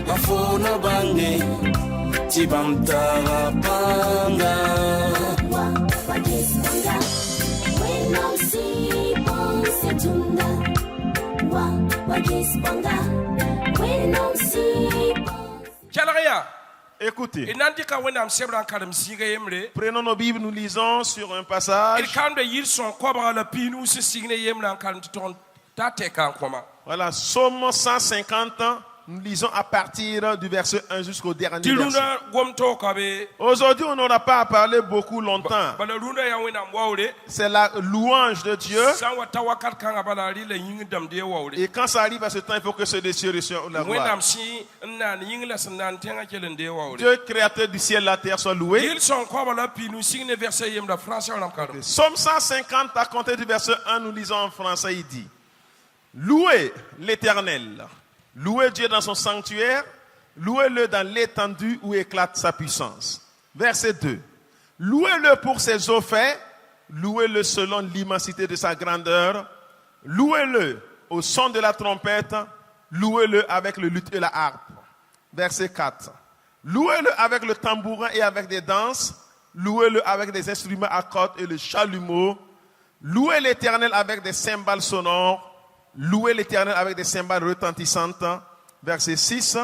na fona bange tibamta panga Écoutez, prenons nos Bibles, nous lisons sur un passage. Voilà, Somme 150, nous lisons à partir du verset 1 jusqu'au dernier verset. Aujourd'hui, on n'aura pas à parler beaucoup longtemps. C'est la louange de Dieu. Et quand ça arrive à ce temps, il faut que ce Dieu reçoive la gloire. Dieu, créateur du ciel et de la terre, soit loué. Somme 150, à compter du verset 1, nous lisons en français, il dit: louez l'Éternel. Louez Dieu dans son sanctuaire, louez-le dans l'étendue où éclate sa puissance. Verset 2. Louez-le pour ses eaux faits, louez-le selon l'immensité de sa grandeur, louez-le au son de la trompette, louez-le avec le luth et la harpe. Verset 4. Louez-le avec le tambourin et avec des danses, louez-le avec des instruments à cordes et le chalumeau, louez l'Éternel avec des cymbales sonores, louez l'Éternel avec des cymbales retentissantes. Verset 6.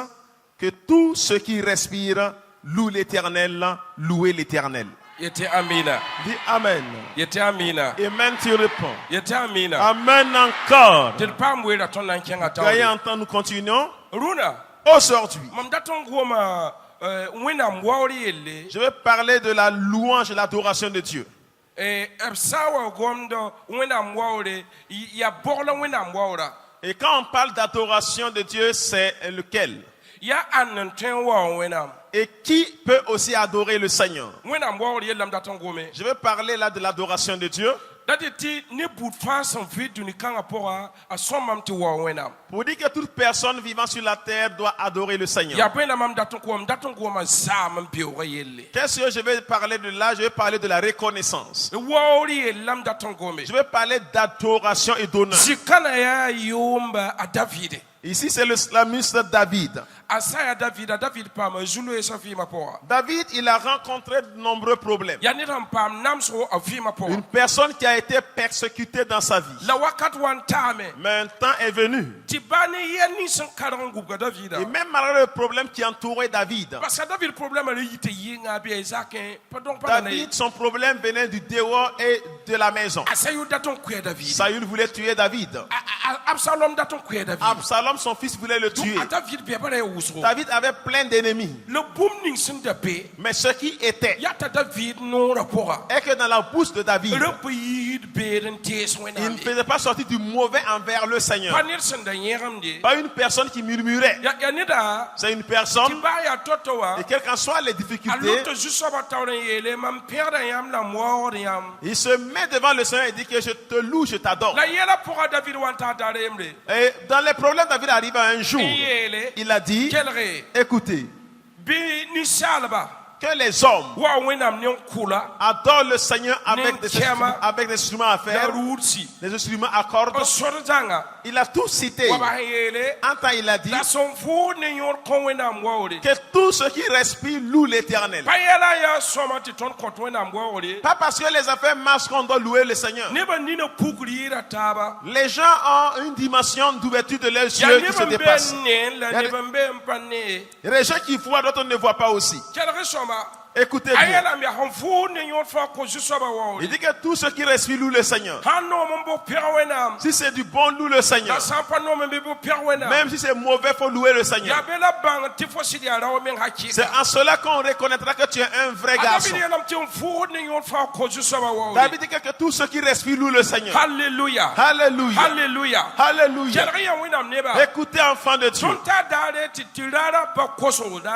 Que tout ce qui respire loue l'Éternel, louez l'Éternel. Dis Amen. Amen, tu réponds. Amen encore. Gagnez en temps, nous continuons. Aujourd'hui, je vais parler de la louange et l'adoration de Dieu. Et quand on parle d'adoration de Dieu, c'est lequel? Et qui peut aussi adorer le Seigneur? Je vais parler là de l'adoration de Dieu. Pour dire que toute personne vivant sur la terre doit adorer le Seigneur. Qu'est-ce que je vais parler de là? Je vais parler de la reconnaissance. Je vais parler d'adoration et d'honneur. Ici, c'est le psalmiste David. David, il a rencontré de nombreux problèmes. Une personne qui a été persécutée dans sa vie. Mais un temps est venu. Et même malgré le problème qui entourait David. David, son problème venait du dehors et de la maison. Saül voulait tuer David. Absalom, son fils, voulait le tuer. David avait plein d'ennemis. Mais ce qui était est que dans la bouche de David, il ne faisait pas sortir du mauvais envers le Seigneur. Pas une personne qui murmurait. C'est une personne, et quelles qu'en soient les difficultés, il se met devant le Seigneur et dit que je te loue, je t'adore. Et dans les problèmes, David arrive à un jour. Il a dit, écoutez, que les hommes adorent le Seigneur avec des instruments à faire, des instruments à cordes. Il a tout cité. En temps, il a dit que tout ce qui respire loue l'Éternel. Pas parce que les affaires marchent qu'on doit louer le Seigneur. Les gens ont une dimension d'ouverture de leurs yeux qui se dépasse. Il y a des gens qui voient, d'autres ne voient pas aussi. Écoutez bien. Il dit que tout ce qui respire loue le Seigneur. Si c'est du bon, loue le Seigneur. Même si c'est mauvais, il faut louer le Seigneur. C'est en cela qu'on reconnaîtra que tu es un vrai garçon. David dit que tout ce qui respire loue le Seigneur. Alléluia. Alléluia. Alléluia. Alléluia. Écoutez, enfants de Dieu.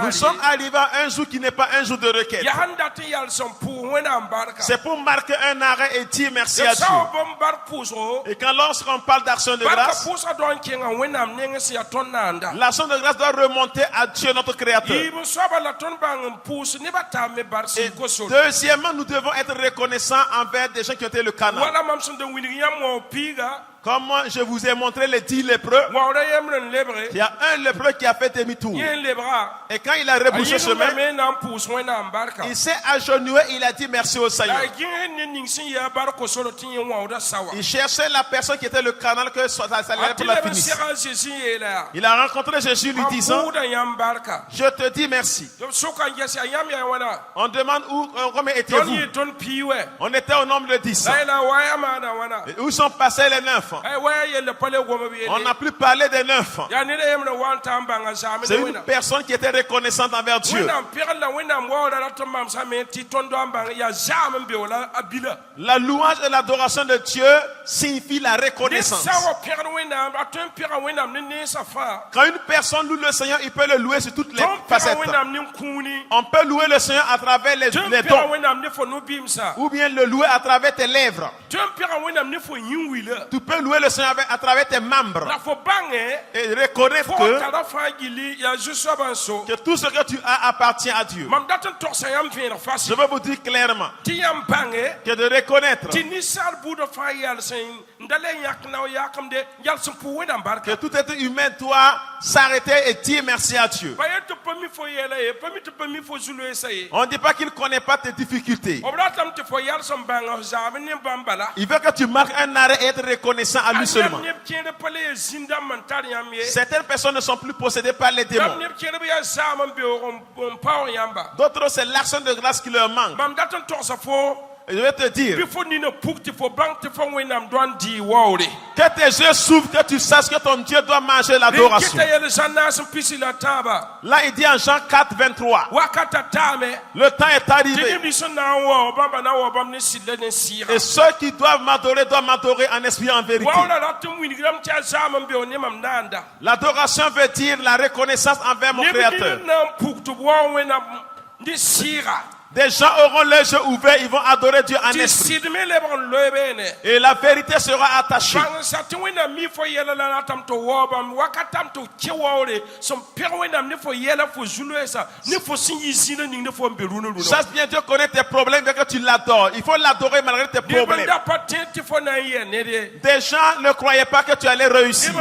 Nous sommes arrivés à un jour qui n'est pas un jour de requête. C'est pour marquer un arrêt et dire merci à Dieu. Et quand lorsqu'on parle d'action de grâce, l'action de grâce doit remonter à Dieu notre Créateur. Et deuxièmement, nous devons être reconnaissants envers des gens qui ont été le canal. Comme moi, je vous ai montré les 10 lépreux. Il y a un lépreux qui a fait demi-tour. Et quand il a rebroussé le chemin, il s'est agenouillé, il a dit merci au Seigneur. Il cherchait la personne qui était le canal que ça allait pour la finisse. Il a rencontré Jésus lui disant, je te dis merci. On demande combien étiez-vous? On était au nombre de 10. Et où sont passés les 9? On n'a plus parlé des 9. C'est une personne qui était reconnaissante envers Dieu. La louange et l'adoration de Dieu signifie la reconnaissance. Quand une personne loue le Seigneur, il peut le louer sur toutes les facettes. On peut louer le Seigneur à travers les dons, ou bien le louer à travers tes lèvres. Tu peux louer le Seigneur à travers tes membres et reconnaître que tout ce que tu as appartient à Dieu. Je veux vous dire clairement que de reconnaître que tout être humain doit s'arrêter et dire merci à Dieu. On ne dit pas qu'il ne connaît pas tes difficultés. Il veut que tu marques un arrêt et être reconnaissant à lui seulement. Certaines personnes ne sont plus possédées par les démons. D'autres, c'est l'action de grâce qui leur manque. Et je vais te dire que tes yeux s'ouvrent, que tu saches que ton Dieu doit manger l'adoration. Là, il dit en Jean 4, 23, le temps est arrivé. Et ceux qui doivent m'adorer en esprit et en vérité. L'adoration veut dire la reconnaissance envers mon Créateur. Des gens auront les yeux ouverts, ils vont adorer Dieu en esprit. Et la vérité sera attachée. Chasse bien Dieu connaît tes problèmes dès que tu l'adores. Il faut l'adorer malgré tes problèmes. Des gens ne croyaient pas que tu allais réussir.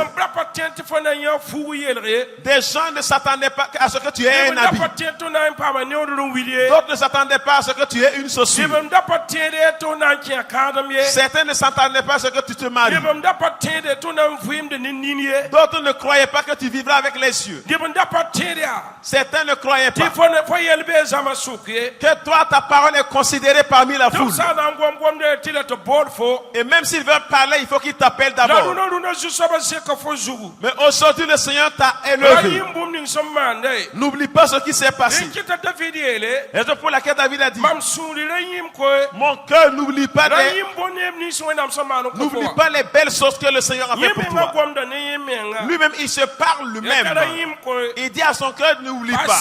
Des gens ne s'attendaient pas à ce que tu aies un habit. D'autres ne s'attendaient pas à ce que tu aies une chaussure. Certains ne s'attendaient pas à ce que tu te maries. D'autres ne croyaient pas que tu vivras avec les yeux. Certains ne croyaient pas que toi, ta parole est considérée parmi la foule. Et même s'ils veulent parler, il faut qu'ils t'appellent d'abord. Mais aujourd'hui, le Seigneur t'a élevé. N'oublie pas ce qui s'est passé. Et c'est pour laquelle David a dit, mon cœur n'oublie pas les belles choses que le Seigneur a fait pour toi. Lui-même, il se parle lui-même. Il dit à son cœur, n'oublie pas.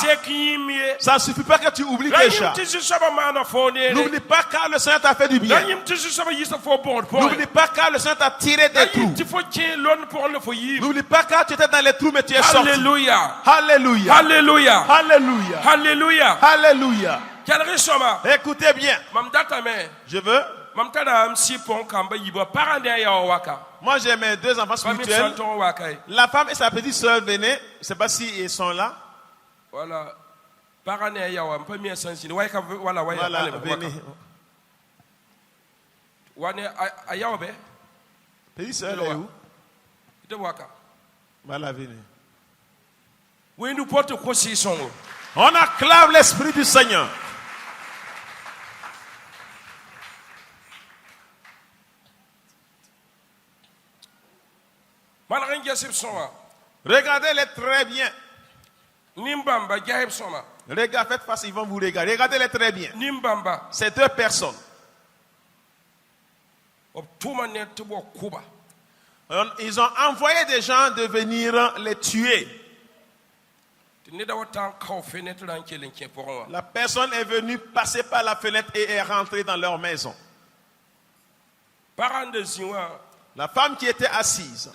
Ça ne suffit pas que tu oublies déjà. N'oublie pas quand le Seigneur t'a fait du bien. N'oublie pas quand le Seigneur t'a tiré des trous. N'oublie pas quand tu étais dans les trous mais tu es sorti. Alléluia. Alléluia. Alléluia. Alléluia. Alléluia. Alléluia. Écoutez bien. Je veux. Moi j'ai mes 2 enfants spirituels. La femme et sa petite soeur venaient. Je ne sais pas si ils sont là. Voilà. Voilà, venez. Petite soeur est où? Voilà, venez. On acclame l'Esprit du Seigneur. Regardez-les très bien. Regardez, faites face, ils vont vous regarder. Regardez-les très bien. C'est 2 personnes. Ils ont envoyé des gens de venir les tuer. La personne est venue passer par la fenêtre et est rentrée dans leur maison. La femme qui était assise,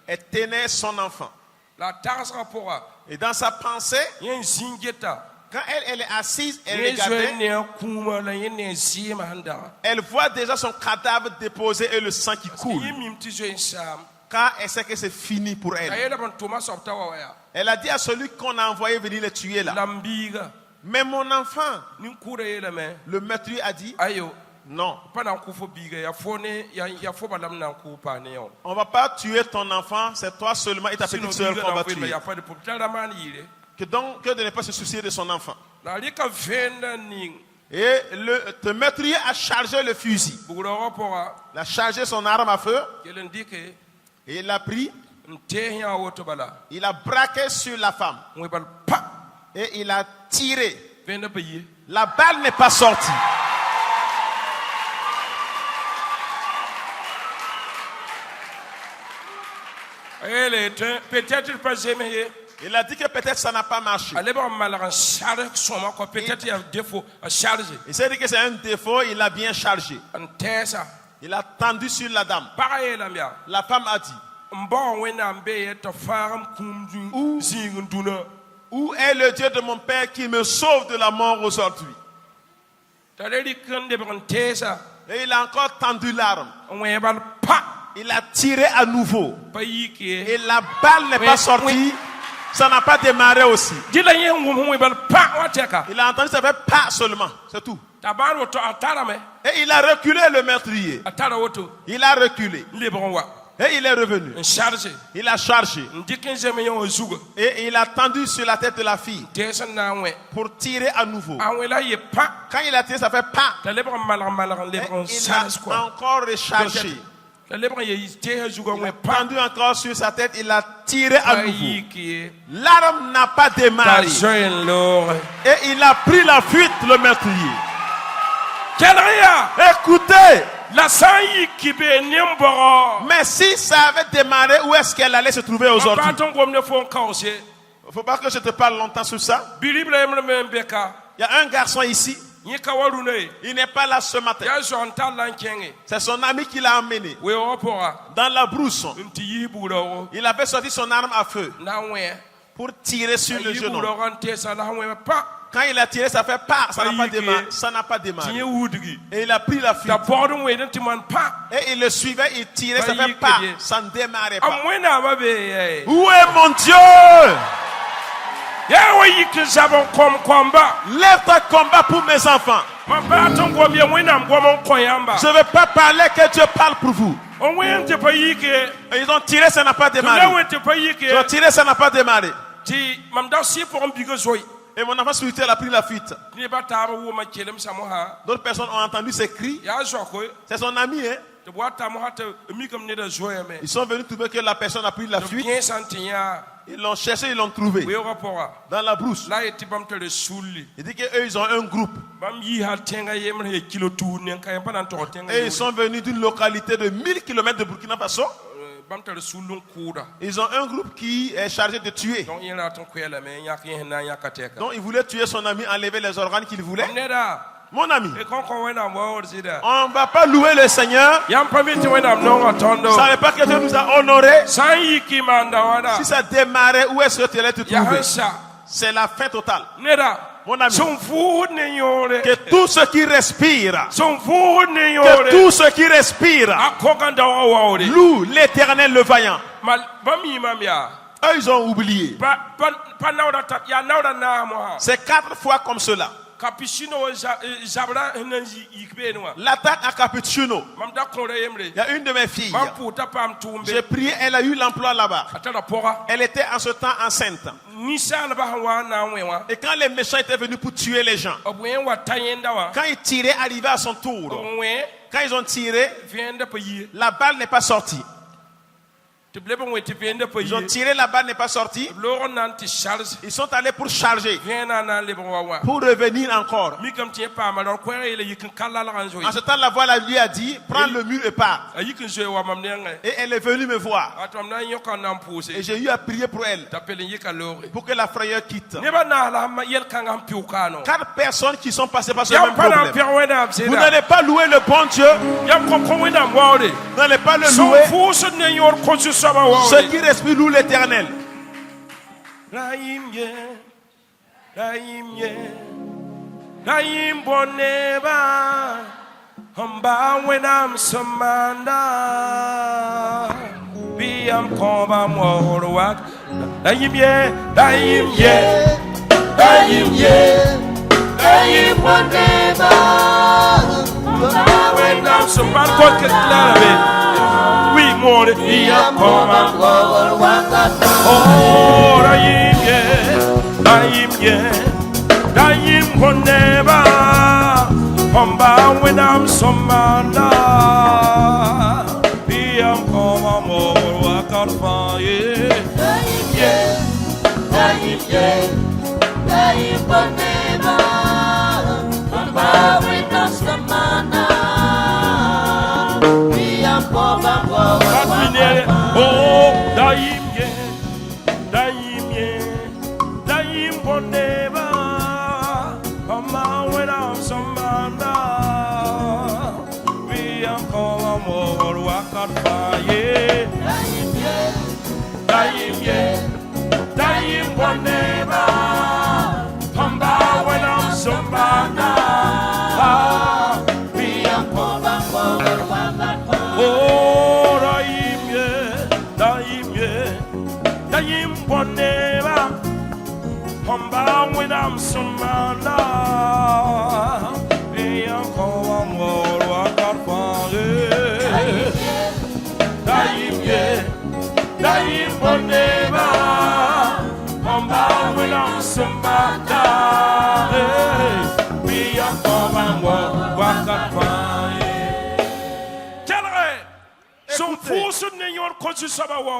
elle tenait son enfant. Et dans sa pensée, quand elle est assise, elle regardait, elle voit déjà son cadavre déposé et le sang qui coule. Car elle sait que c'est fini pour elle. Elle a dit à celui qu'on a envoyé venir le tuer là. Mais mon enfant, le meurtrier a dit, non. On ne va pas tuer ton enfant, c'est toi seulement et ta petite soeur qu'on va tuer. Que de ne pas se soucier de son enfant. Et le meurtrier a chargé le fusil. Il a chargé son arme à feu. Et il l'a pris. Il a braqué sur la femme. Et il a tiré. La balle n'est pas sortie. Il a dit que peut-être ça n'a pas marché. Il s'est dit que c'est un défaut, il a bien chargé. Il a tendu sur la dame. La femme a dit, où est le Dieu de mon père qui me sauve de la mort aujourd'hui? Et il a encore tendu l'arme. Il a tiré à nouveau. Et la balle n'est pas sortie. Ça n'a pas démarré aussi. Il a entendu ça fait pas seulement. C'est tout. Et il a reculé le meurtrier. Il a reculé. Et il est revenu. Il a chargé. Et il a tendu sur la tête de la fille pour tirer à nouveau. Quand il a tiré, ça fait pas. Et il a encore rechargé. Il a tendu encore sur sa tête, il a tiré à nouveau. L'arme n'a pas démarré. Et il a pris la fuite, le meurtrier. Écoutez. Mais si ça avait démarré, où est-ce qu'elle allait se trouver aujourd'hui? Il ne faut pas que je te parle longtemps sur ça. Il y a un garçon ici. Il n'est pas là ce matin. C'est son ami qui l'a emmené dans la brousse. Il avait sorti son arme à feu pour tirer sur le genou. Quand il a tiré, ça fait pas, ça n'a pas démarré. Et il a pris la fuite. Et il le suivait, il tirait, ça fait pas, ça ne démarrait pas. Où est mon Dieu? Lève ton combat pour mes enfants. Je ne vais pas parler, que Dieu parle pour vous. Et ils ont tiré, ça n'a pas démarré. Ils ont tiré, ça n'a pas démarré. Et mon enfant spirituel a pris la fuite. D'autres personnes ont entendu ces cris. C'est son ami, hein? Ils sont venus trouver que la personne a pris la fuite. Ils l'ont cherché, ils l'ont trouvé dans la brousse. Il dit qu'eux, ils ont un groupe. Et ils sont venus d'une localité de 1000 km de Burkina Faso. Ils ont un groupe qui est chargé de tuer. Donc il voulait tuer son ami, enlever les organes qu'il voulait. Mon ami, on ne va pas louer le Seigneur. Ça ne veut pas que Dieu nous a honorés. Si ça démarrait, où est-ce que tu allais te trouver? C'est la fin totale. Mon ami, que tout ce qui respire, loue l'Éternel le vaillant. Eux, ils ont oublié. C'est 4 fois comme cela. L'attaque à Capuchino. Il y a une de mes filles. J'ai prié, elle a eu l'emploi là-bas. Elle était en ce temps enceinte. Et quand les méchants étaient venus pour tuer les gens, quand ils tiraient, arrivaient à son tour. Quand ils ont tiré, la balle n'est pas sortie. Ils ont tiré, la balle n'est pas sortie. Ils sont allés pour charger, pour revenir encore. En ce temps, la voix lui a dit, prends le mur et pars. Et elle est venue me voir. Et j'ai eu à prier pour elle, pour que la frayeur quitte. 4 personnes qui sont passées par ce même problème. Vous n'allez pas louer le bon Dieu. Vous n'allez pas le louer. Ceux qui respirent louent l'Éternel. Oui, mon Dieu,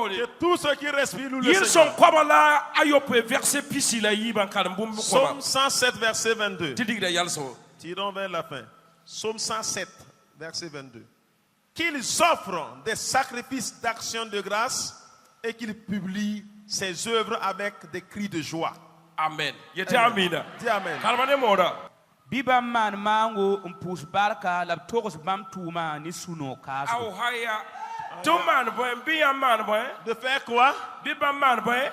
Que tous ceux qui respirent louent le Seigneur. Psaume 107, verset 22. Tirons vers la fin. Psaume 107, verset 22. Qu'ils offrent des sacrifices d'action de grâce et qu'ils publient ses œuvres avec des cris de joie. Amen. Dis amen. Biba man mango umpus barka la togos bam tuma ni suno kaso. Au haya. Tout man boy, bien man boy. De faire quoi? Biba man boy.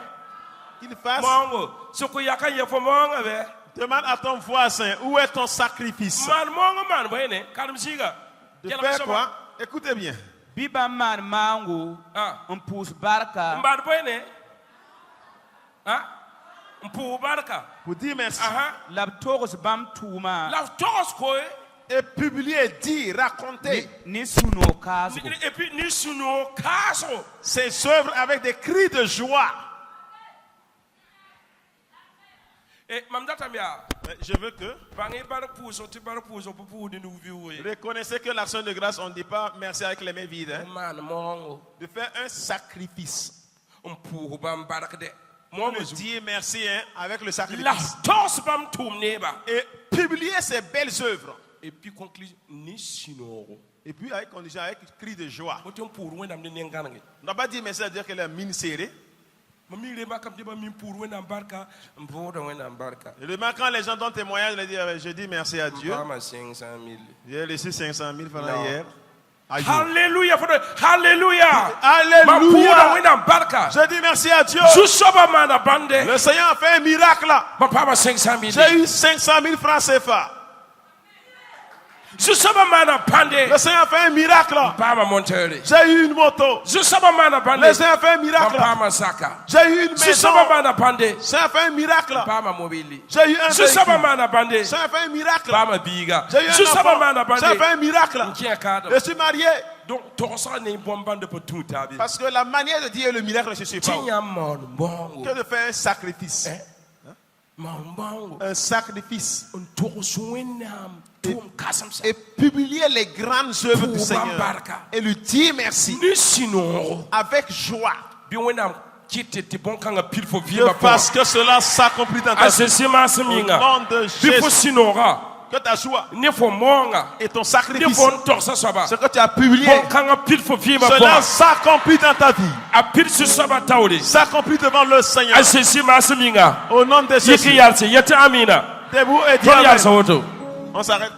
Qu'il fasse. Mongo. Soko yaka yefo mongo be. Demande à ton voisin, où est ton sacrifice? Man mongo man boy ne. Kalm siga. De faire quoi? Écoutez bien. Biba man mango umpus barka. Man boy ne. Hein? Pour dire merci. La togos bam tuma. La togos koe. Et publier, dire, raconter. Ni suno kaso. Et puis ni suno kaso. Ses œuvres avec des cris de joie. Et mamdatamia. Je veux que reconnaissez que l'action de grâce, on ne dit pas merci avec les mains vides. Hein? De faire un sacrifice. On me dit merci avec le sacrifice. Et publier ses belles œuvres. Et puis conclusion Et puis avec condition, avec cri de joie. On ne va pas dire merci à dire qu'elle est mine serrée. Et demain, quand les gens donnent témoignage, je dis merci à Dieu. J'ai reçu 500 000 francs hier. Alléluia. Alléluia. Alléluia. Je dis merci à Dieu. Le Seigneur a fait un miracle là. J'ai eu 500 000 francs CFA. Le Seigneur a fait un miracle là. J'ai eu une moto. Le Seigneur a fait un miracle là. J'ai eu une maison. Le Seigneur a fait un miracle là. J'ai eu un véhicule. Le Seigneur a fait un miracle là. J'ai eu un enfant. Le Seigneur a fait un miracle là. Je suis marié. Parce que la manière de dire le miracle, je ne sais pas. Que de faire un sacrifice. Un sacrifice. tum kasam sa et publier les grandes œuvres du Pour Seigneur Bambarka. et lui dire merci ni sino avec joie. bi wena kiti ti bon kanga pil fo vie Que ba parce que cela s'accomplit dans ta vie. asese ma Au seminga nom de bi fo Jésus, sinora que ta joie ni fo monga et ton ni sacrifice, fo torsa saba ce que tu as publié, bon kanga pil fo vie ba cela s'accomplit dans ta vie. a pil su saba tawde S'accomplit devant le Seigneur. asese ma seminga Au nom de yiki Jésus. yarse yete amina Debout et dis ton Amen. yarse woto On s'arrête.